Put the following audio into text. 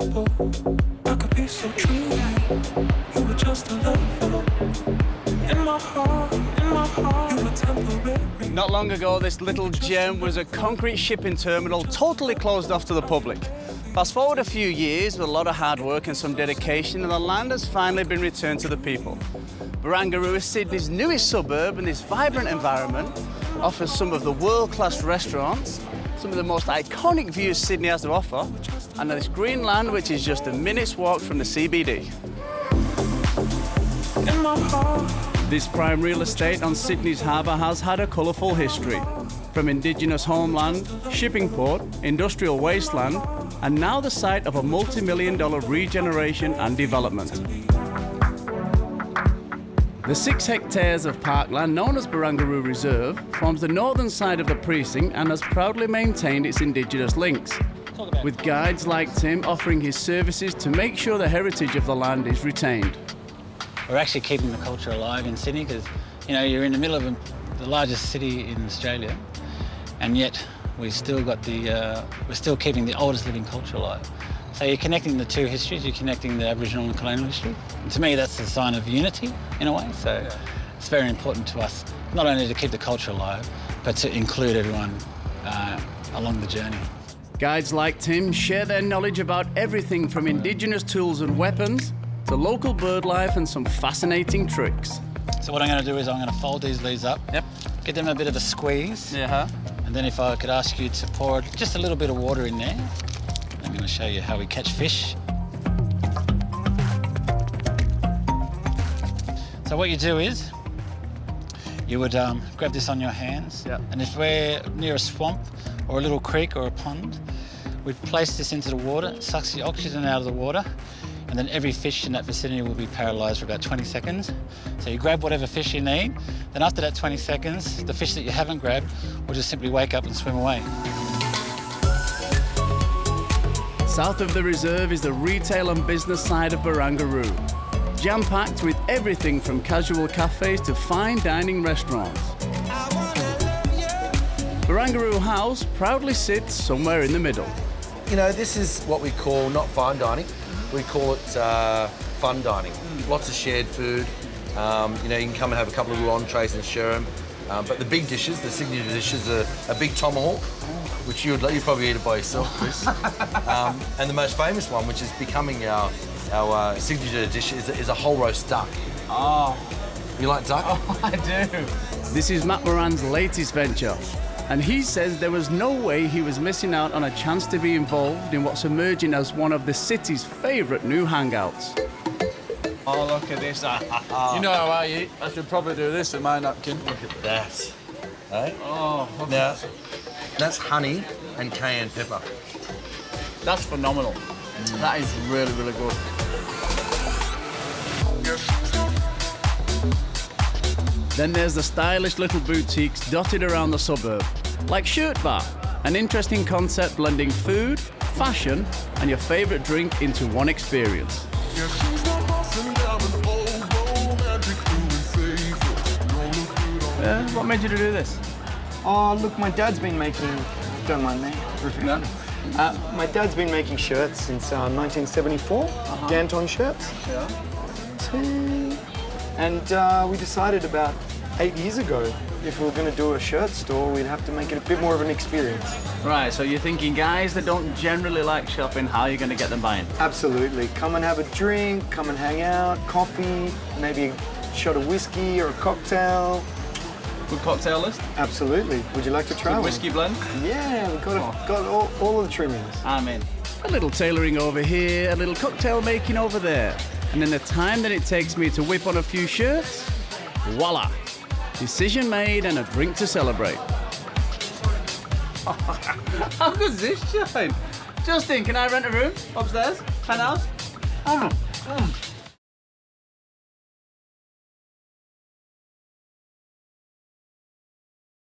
simple. I could be so true. You were just a lover. In my heart, you were temporary. Not long ago, this little gem was a concrete shipping terminal totally closed off to the public. Fast forward a few years with a lot of hard work and some dedication, and the land has finally been returned to the people. Barangaroo is Sydney's newest suburb, and this vibrant environment offers some of the world-class restaurants, some of the most iconic views Sydney has to offer, and this green land which is just a minute's walk from the CBD. In my heart. This prime real estate on Sydney's harbour has had a colourful history. From indigenous homeland, shipping port, industrial wasteland, and now the site of a multi-million-dollar regeneration and development. The 6 hectares of parkland known as Barangaroo Reserve forms the northern side of the precinct and has proudly maintained its indigenous links, with guides like Tim offering his services to make sure the heritage of the land is retained. We're actually keeping the culture alive in Sydney because, you know, you're in the middle of the largest city in Australia, and yet we're still keeping the oldest living culture alive. So you're connecting the two histories, you're connecting the Aboriginal and colonial history. And to me, that's a sign of unity, in a way. So it's very important to us, not only to keep the culture alive, but to include everyone along the journey. Guides like Tim share their knowledge about everything from indigenous tools and weapons to local bird life and some fascinating tricks. So what I'm going to do is I'm going to fold these leaves up, get them a bit of a squeeze, and then if I could ask you to pour just a little bit of water in there. I'm going to show you how we catch fish. So what you do is, you would grab this on your hands, and if we're near a swamp or a little creek or a pond, we'd place this into the water, it sucks the oxygen out of the water, and then every fish in that vicinity will be paralysed for about 20 seconds. So you grab whatever fish you need, then after that 20 seconds, the fish that you haven't grabbed will just simply wake up and swim away. South of the reserve is the retail and business side of Barangaroo, jam-packed with everything from casual cafes to fine dining restaurants. Barangaroo House proudly sits somewhere in the middle. You know, this is what we call not fine dining, we call it fun dining. Lots of shared food. You know, you can come and have a couple of little entrees and share them. But the big dishes, the signature dishes, are a big tomahawk, which you'd probably eat it by yourself, Chris. And the most famous one, which is becoming our signature dish, is a whole roast duck. Oh. You like duck? Oh, I do. This is Matt Moran's latest venture, and he says there was no way he was missing out on a chance to be involved in what's emerging as one of the city's favourite new hangouts. Oh, look at this. You know how I eat. I should probably do this with my napkin. Look at that. Hey? Oh, now, that's honey and cayenne pepper. that's phenomenal. That is really, really good. Then there's the stylish little boutiques dotted around the suburb, like Shirt Bar, an interesting concept blending food, fashion, and your favourite drink into one experience. What made you do this? Oh, look, my dad's been making, don't mind me, No. my dad's been making shirts since 1974, Danton shirts. Yeah. And we decided about 8 years ago, if we were going to do a shirt store, we'd have to make it a bit more of an experience. Right, so you're thinking guys that don't generally like shopping, how are you going to get them buying? Absolutely. Come and have a drink, come and hang out, coffee, maybe a shot of whiskey or a cocktail. Good cocktail list? Absolutely. Would you like to try Good one? whiskey blend? Yeah, we've got all of the trimmings. I'm in. A little tailoring over here, a little cocktail making over there. And in the time that it takes me to whip on a few shirts, voila! Decision made and a drink to celebrate. How good's this shine? Justin, can I rent a room upstairs? Penthouse?